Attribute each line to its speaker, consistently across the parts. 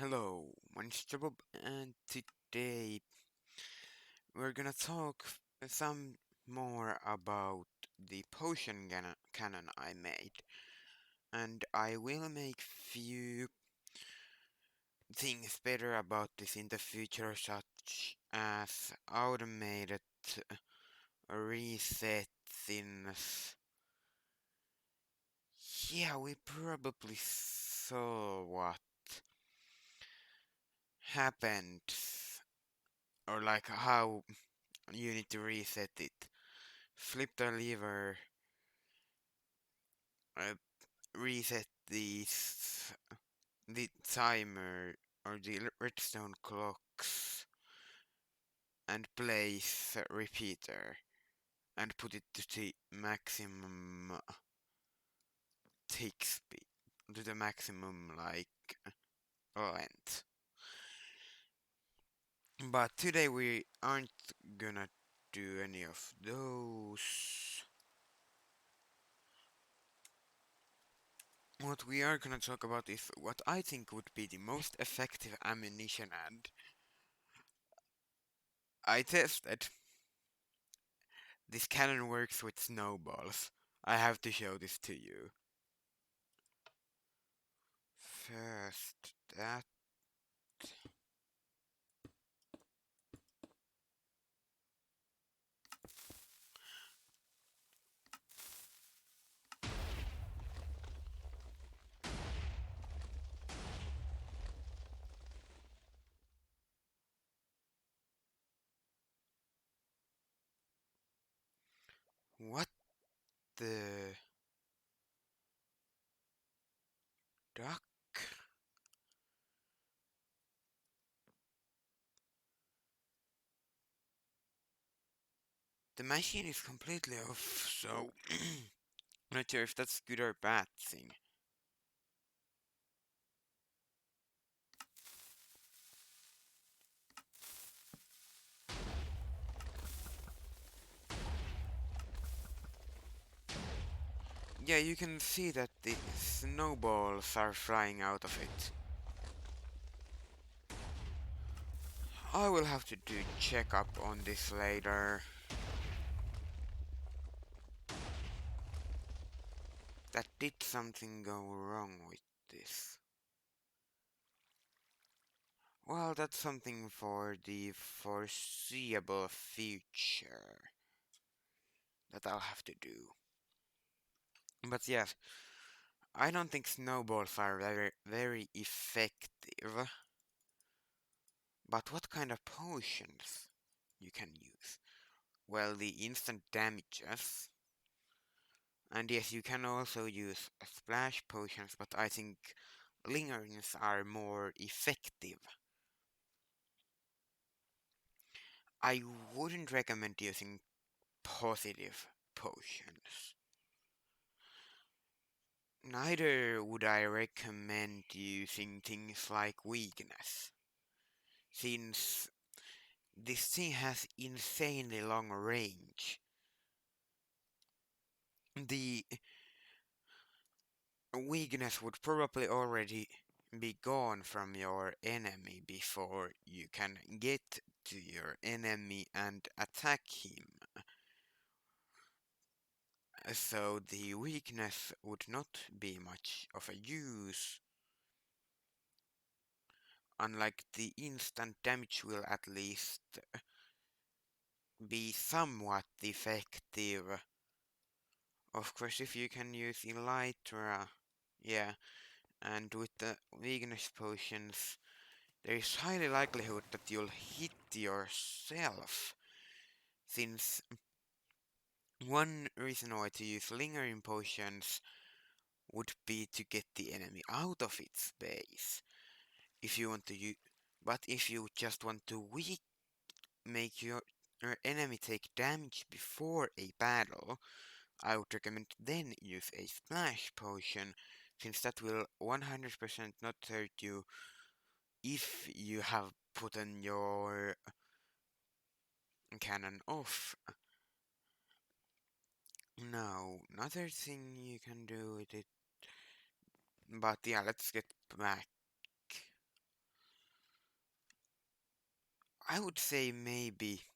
Speaker 1: Hello, my name's Jacob, and today we're gonna talk some more about the potion cannon I made, and I will make few things better about this in the future, such as automated reset things. Yeah, we probably saw what happened, or like how you need to reset it. Flip the lever, uh, reset the timer or the redstone clocks, and place a repeater and put it to the maximum tick speed, to the maximum length. But today we aren't gonna do any of those. What we are gonna talk about is what I think would be the most effective ammunition, and I tested. This cannon works with snowballs. I have to show this to you. First, that. What the duck? The machine is completely off, so not sure if that's good or bad thing. Yeah, you can see that the snowballs are flying out of it. I will have to do checkup on this later. That did something go wrong with this. Well, that's something for the foreseeable future that I'll have to do. But yes, I don't think snowballs are very effective. But what kind of potions you can use? Well, the instant damages. And yes, you can also use splash potions, but I think lingerings are more effective. I wouldn't recommend using positive potions. Neither would I recommend using things like weakness, since this thing has insanely long range. The weakness would probably already be gone from your enemy before you can get to your enemy and attack him. So the weakness would not be much of a use, unlike the instant damage will at least be somewhat effective. Of course, if you can use Elytra, yeah, and with the weakness potions, there is highly likelihood that you'll hit yourself, since one reason why to use lingering potions would be to get the enemy out of its base. If you want to use, but if you just want to make your enemy take damage before a battle, I would recommend then use a splash potion, since that will 100% not hurt you if you have put on your cannon off. Now, another thing you can do with it, but yeah, let's get back. I would say maybe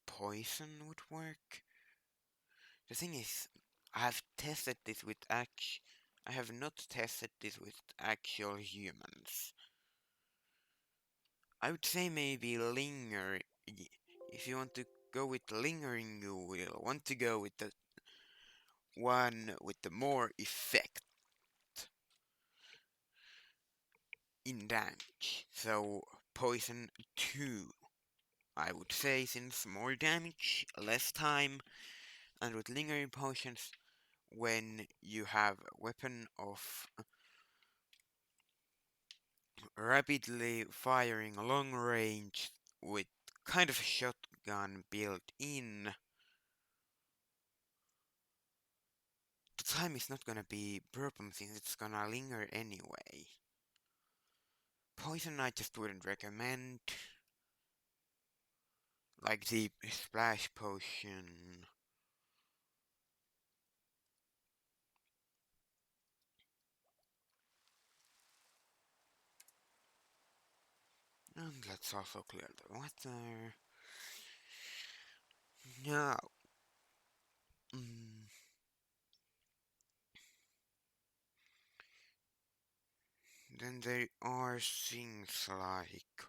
Speaker 1: poison would work. The thing is, I've tested this with I have not tested this with actual humans. I would say maybe linger. If you want to go with lingering, you will want to go with the one with the more effect in damage. So poison 2, I would say, since more damage, less time, and with lingering potions, when you have a weapon of rapidly firing long range with kind of a shotgun built in, the time is not gonna be problem since it's gonna linger anyway. Poison I just wouldn't recommend, like the splash potion. And let's also clear the water. Now, mm, then there are things like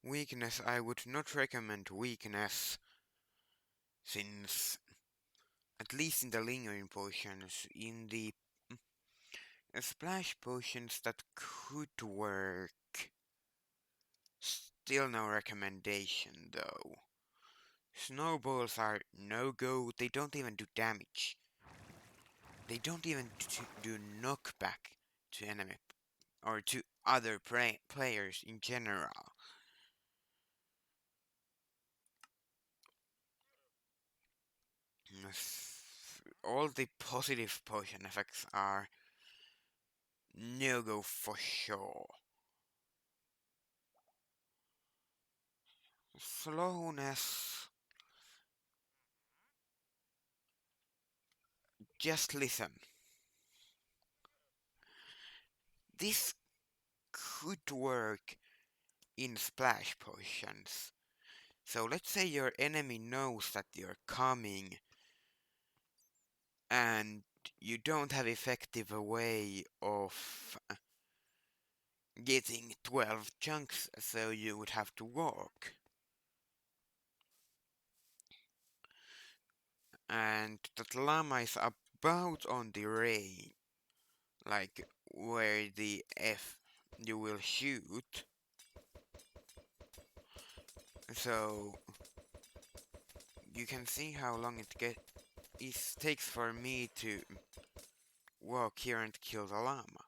Speaker 1: weakness. I would not recommend weakness since, at least in the lingering potions, in the splash potions that could work, still no recommendation though. Snowballs are no go, they don't even do damage. They don't even do knockback to enemy or to other players in general. All the positive potion effects are no go for sure. Slowness. Just listen. This could work in splash potions. So let's say your enemy knows that you're coming and you don't have effective way of getting 12 chunks, so you would have to walk. And that llama is about on the range, like where the F you will shoot. So you can see how long it takes for me to walk here and kill the llama.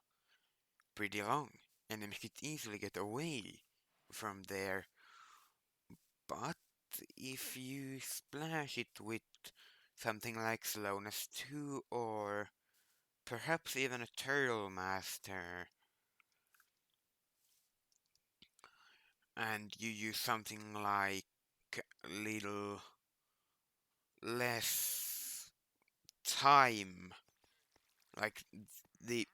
Speaker 1: Pretty long, and then could easily get away from there. But if you splash it with something like Slowness 2 or perhaps even a Turtle Master, and you use something like little less time, like the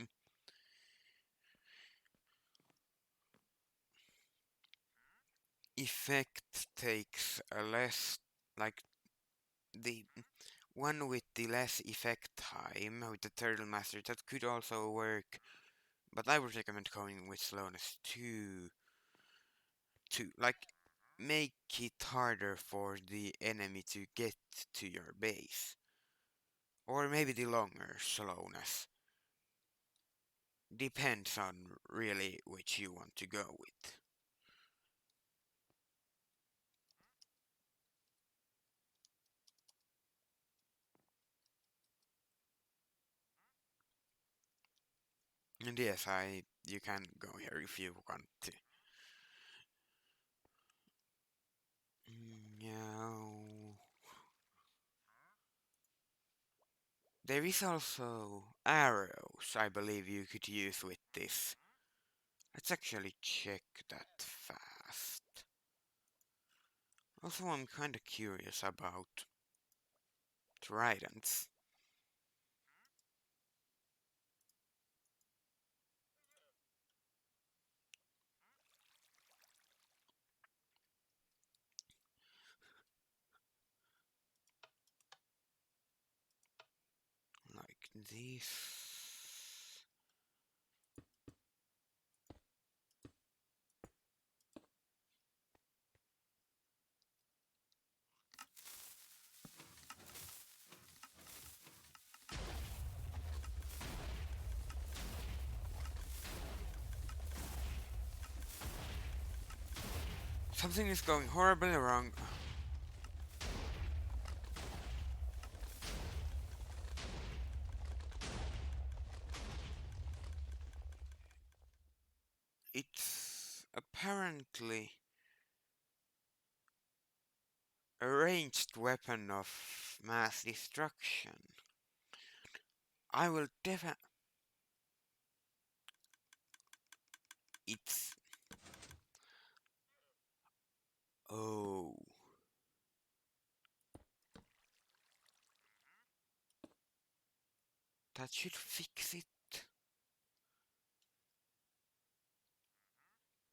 Speaker 1: effect takes a less, like the one with the less effect time with the Turtle Master, that could also work, but I would recommend going with Slowness 2 to like make it harder for the enemy to get to your base. Or maybe the longer slowness. Depends on really which you want to go with. And yes, you can go here if you want to. No. There is also arrows I believe you could use with this. Let's actually check that fast. Also, I'm kinda curious about tridents. this. Something is going horribly wrong. It's apparently a ranged weapon of mass destruction. I will definitely. It's. Oh. That should fix it.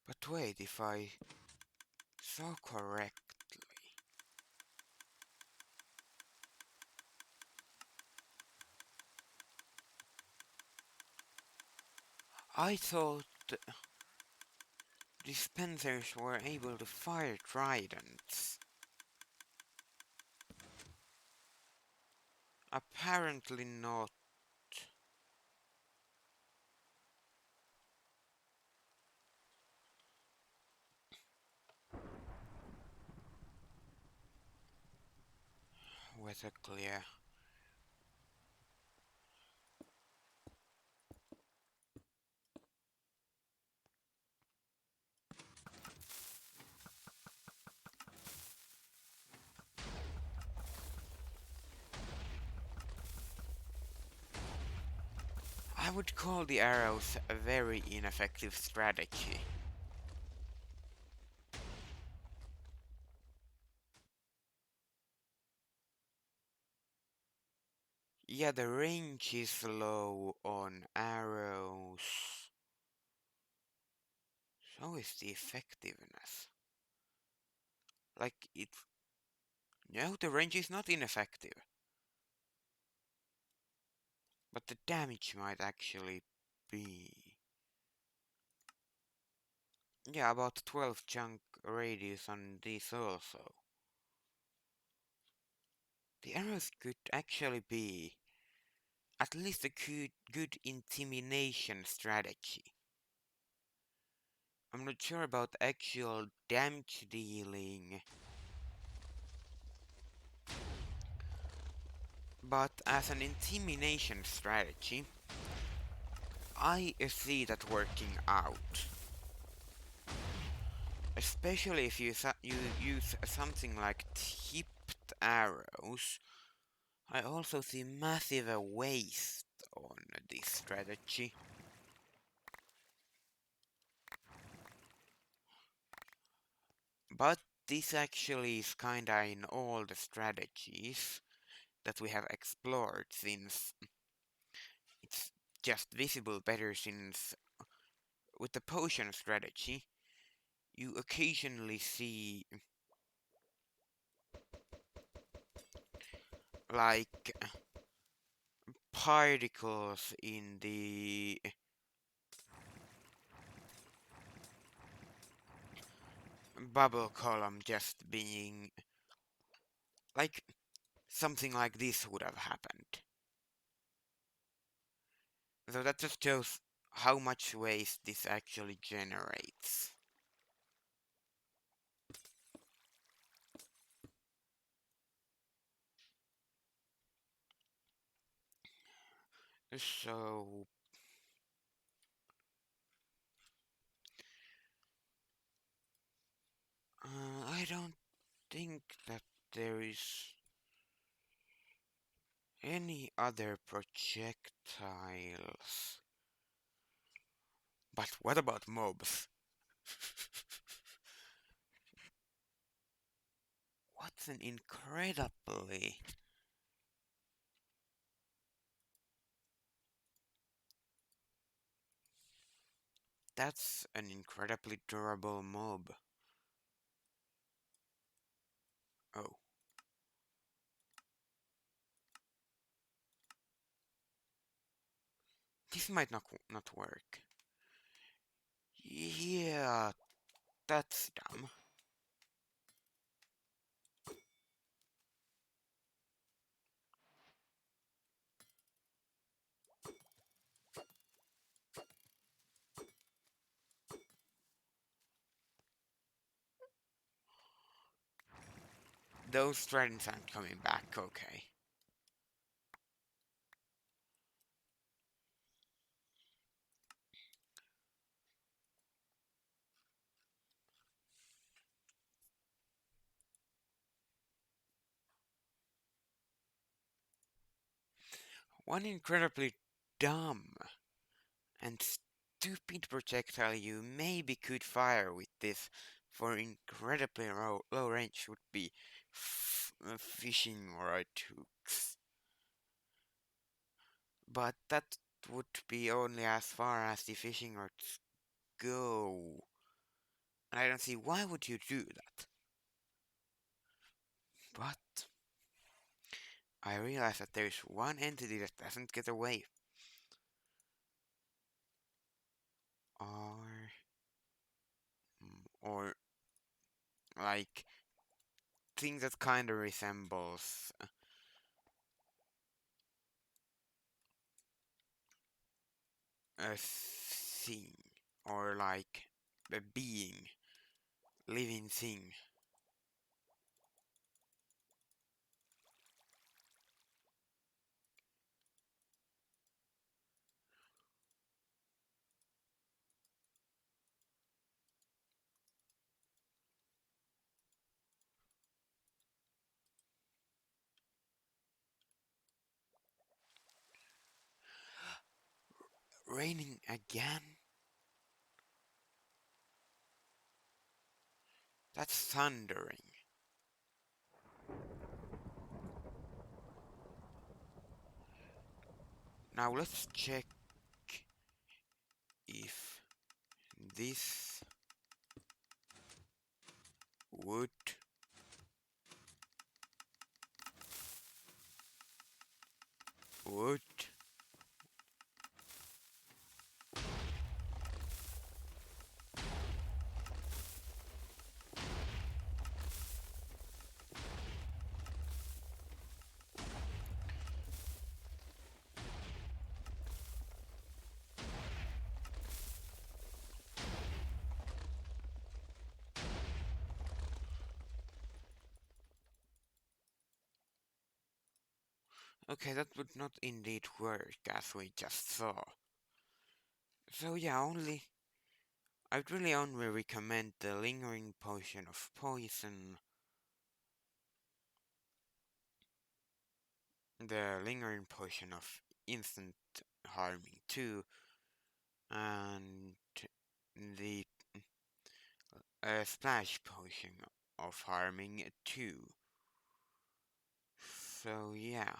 Speaker 1: But wait, if I saw correctly. I thought dispensers were able to fire tridents. Apparently not. Weather clear. I would call the arrows a very ineffective strategy. Yeah, the range is low on arrows. So is the effectiveness. Like it. No, the range is not ineffective. But the damage might actually be. Yeah, about 12 chunk radius on this also. The arrows could actually be at least a good intimidation strategy. I'm not sure about actual damage dealing, but as an intimidation strategy, I see that working out. Especially if you use something like tipped arrows, I also see massive waste on this strategy. But this actually is kinda in all the strategies that we have explored, since it's just visible better, since with the potion strategy you occasionally see like particles in the bubble column just being like something like this would have happened. So that just shows how much waste this actually generates. So I don't think that there is any other projectiles. But what about mobs? What's an incredibly... That's an incredibly durable mob. Oh. This might not work. Yeah, that's dumb. Those tridents aren't coming back, okay. One incredibly dumb and stupid projectile you maybe could fire with this for incredibly low range would be fishing rod hooks. But that would be only as far as the fishing rods go. And I don't see why would you do that. But I realize that there's one entity that doesn't get away. Or or like thing that kinda resembles a thing or like a being, living thing. Raining again? That's thundering. Now let's check if this would would okay, that would not indeed work as we just saw. So yeah, I'd really only recommend the lingering potion of poison, the lingering potion of instant harming 2, and the splash potion of harming 2. So yeah,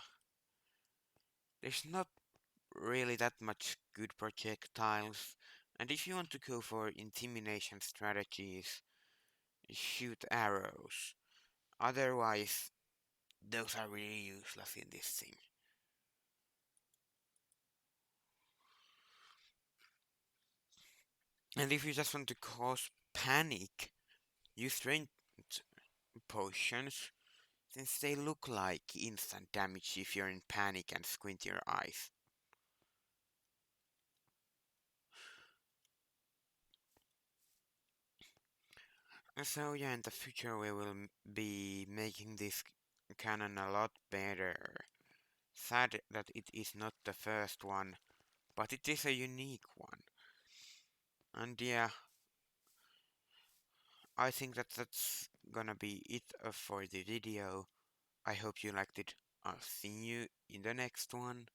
Speaker 1: there's not really that much good projectiles, and if you want to go for intimidation strategies, shoot arrows. Otherwise, those are really useless in this thing. And if you just want to cause panic, use strength potions, since they look like instant damage if you're in panic and squint your eyes. So yeah, in the future we will be making this cannon a lot better. Sad that it is not the first one, but it is a unique one. And yeah, I think that that's gonna be it for the video. I hope you liked it. I'll see you in the next one.